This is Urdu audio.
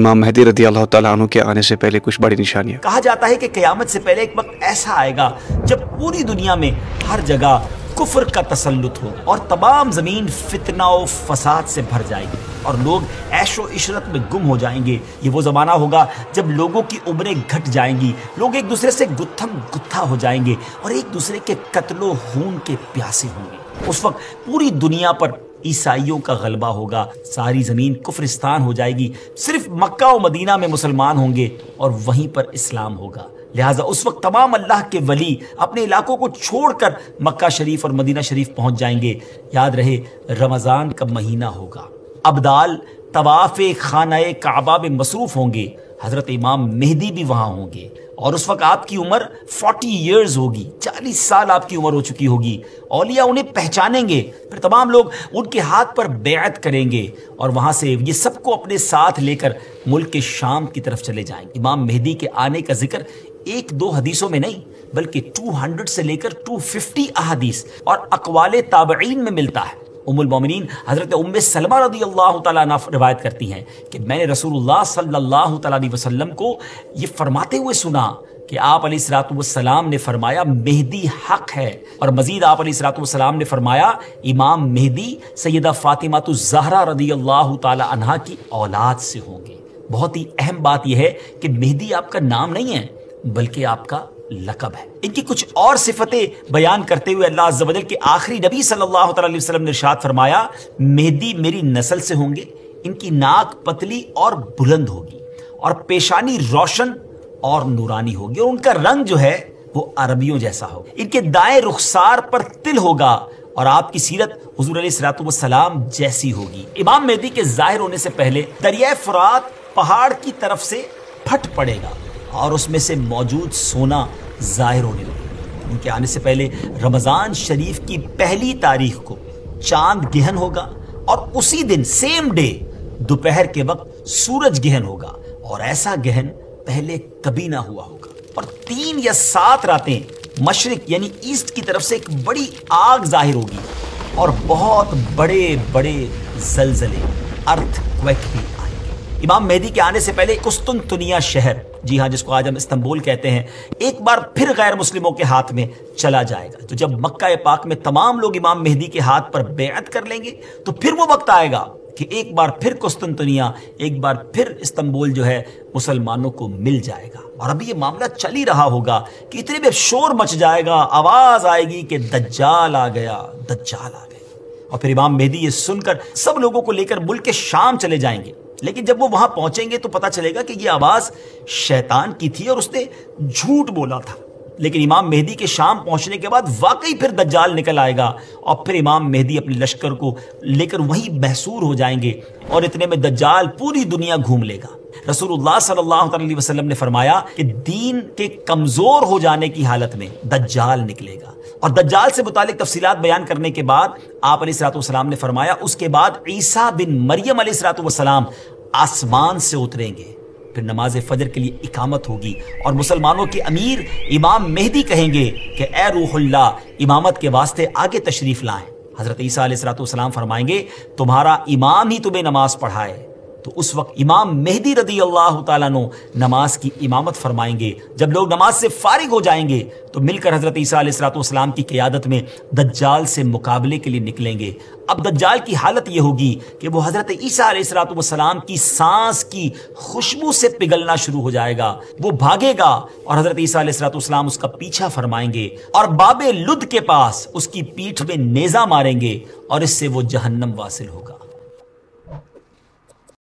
امام مہدی رضی اللہ تعالیٰ عنہ کے آنے سے پہلے کچھ بڑی نشانیاں۔ کہا جاتا ہے کہ قیامت سے پہلے ایک وقت ایسا آئے گا جب پوری دنیا میں ہر جگہ کفر کا تسلط ہو اور تمام زمین فتنہ و فساد سے بھر جائے گی اور لوگ عیش و عشرت میں گم ہو جائیں گے۔ یہ وہ زمانہ ہوگا جب لوگوں کی عمریں گھٹ جائیں گی، لوگ ایک دوسرے سے گتھم گتھا ہو جائیں گے اور ایک دوسرے کے قتل و خون کے پیاسے ہوں گے۔ اس وقت پوری دنیا پر عیسائیوں کا غلبہ ہوگا، ساری زمین کفرستان ہو جائے گی، صرف مکہ و مدینہ میں مسلمان ہوں گے اور وہیں پر اسلام ہوگا۔ لہٰذا اس وقت تمام اللہ کے ولی اپنے علاقوں کو چھوڑ کر مکہ شریف اور مدینہ شریف پہنچ جائیں گے۔ یاد رہے رمضان کا مہینہ ہوگا، ابدال طواف خانہ کعبہ میں مصروف ہوں گے، حضرت امام مہدی بھی وہاں ہوں گے اور اس وقت آپ کی عمر 40 ایئرز ہوگی، 40 سال آپ کی عمر ہو چکی ہوگی۔ اولیاء انہیں پہچانیں گے، پھر تمام لوگ ان کے ہاتھ پر بیعت کریں گے اور وہاں سے یہ سب کو اپنے ساتھ لے کر ملک شام کی طرف چلے جائیں گے۔ امام مہدی کے آنے کا ذکر ایک دو حدیثوں میں نہیں بلکہ 200 سے لے کر 250 احادیث اور اقوال تابعین میں ملتا ہے۔ ام المومنین حضرت ام سلمہ رضی اللہ تعالیٰ عنہ روایت کرتی ہیں کہ میں نے رسول اللہ صلی اللہ تعالیٰ علیہ وسلم کو یہ فرماتے ہوئے سنا کہ آپ علیہ الصلوۃ والسلام نے فرمایا مہدی حق ہے، اور مزید آپ علیہ الصلوۃ والسلام نے فرمایا امام مہدی سیدہ فاطمہ الزہرا رضی اللہ تعالیٰ عنہا کی اولاد سے ہوں گے۔ بہت ہی اہم بات یہ ہے کہ مہدی آپ کا نام نہیں ہے بلکہ آپ کا لقب ہے۔ ان کی کچھ اور صفتیں بیان کرتے ہوئے اللہ عز و جل کے آخری نبی صلی اللہ تعالیٰ علیہ وسلم نے ارشاد فرمایا مہدی میری نسل سے ہوں گے، ان کی ناک پتلی اور بلند ہوگی اور پیشانی روشن اور نورانی ہوگی اور ان کا رنگ جو ہے وہ عربیوں جیسا ہوگا، ان کے دائیں رخسار پر تل ہوگا اور آپ کی سیرت حضور علیہ الصلوۃ والسلام جیسی ہوگی۔ امام مہدی کے ظاہر ہونے سے پہلے دریائے فرات پہاڑ کی طرف سے پھٹ پڑے گا اور اس میں سے موجود سونا ظاہر ہونے لگے گا۔ ان کے آنے سے پہلے رمضان شریف کی پہلی تاریخ کو چاند گہن ہوگا اور اسی دن سیم ڈے دوپہر کے وقت سورج گہن ہوگا، اور ایسا گہن پہلے کبھی نہ ہوا ہوگا۔ اور 3 یا 7 راتیں مشرق یعنی ایسٹ کی طرف سے ایک بڑی آگ ظاہر ہوگی اور بہت بڑے بڑے زلزلے ارتھ کویک بھی آئیں گے۔ امام مہدی کے آنے سے پہلے قسطنطنیہ شہر، جی ہاں جس کو آج ہم استنبول کہتے ہیں، ایک بار پھر غیر مسلموں کے ہاتھ میں چلا جائے گا۔ تو جب مکہ پاک میں تمام لوگ امام مہدی کے ہاتھ پر بیعت کر لیں گے تو پھر وہ وقت آئے گا کہ ایک بار پھر قسطنطنیہ، ایک بار پھر استنبول جو ہے مسلمانوں کو مل جائے گا۔ اور ابھی یہ معاملہ چل ہی رہا ہوگا کہ اتنے میں شور مچ جائے گا، آواز آئے گی کہ دجال آ گیا، دجال آ گیا، اور پھر امام مہدی یہ سن کر سب لوگوں کو لے کر ملک شام چلے جائیں گے۔ لیکن جب وہ وہاں پہنچیں گے تو پتہ چلے گا کہ یہ آواز شیطان کی تھی اور اس نے جھوٹ بولا تھا۔ لیکن امام مہدی کے شام پہنچنے کے بعد واقعی پھر دجال نکل آئے گا اور پھر امام مہدی اپنے لشکر کو لے کر وہیں محصور ہو جائیں گے اور اتنے میں دجال پوری دنیا گھوم لے گا۔ رسول اللہ صلی اللہ علیہ وسلم نے فرمایا کہ دین کے کمزور ہو جانے کی حالت میں دجال نکلے گا، اور دجال سے متعلق تفصیلات بیان کرنے کے بعد آپ علیہ الصلوۃ والسلام نے فرمایا اس کے بعد عیسیٰ بن مریم علیہ الصلوۃ والسلام آسمان سے اتریں گے، پھر نماز فجر کے لیے اقامت ہوگی اور مسلمانوں کے امیر امام مہدی کہیں گے کہ اے روح اللہ امامت کے واسطے آگے تشریف لائیں۔ حضرت عیسیٰ علیہ الصلوۃ والسلام فرمائیں گے تمہارا امام ہی تمہیں نماز پڑھائے، تو اس وقت امام مہدی رضی اللہ تعالیٰ عنہ نماز کی امامت فرمائیں گے۔ جب لوگ نماز سے فارغ ہو جائیں گے تو مل کر حضرت عیسیٰ علیہ الصلوۃ والسلام کی قیادت میں دجال سے مقابلے کے لیے نکلیں گے۔ اب دجال کی حالت یہ ہوگی کہ وہ حضرت عیسیٰ علیہ الصلوۃ والسلام کی سانس کی خوشبو سے پگھلنا شروع ہو جائے گا، وہ بھاگے گا اور حضرت عیسیٰ علیہ الصلوۃ والسلام اس کا پیچھا فرمائیں گے اور باب لد کے پاس اس کی پیٹھ میں نیزہ ماریں گے اور اس سے وہ جہنم واصل ہوگا۔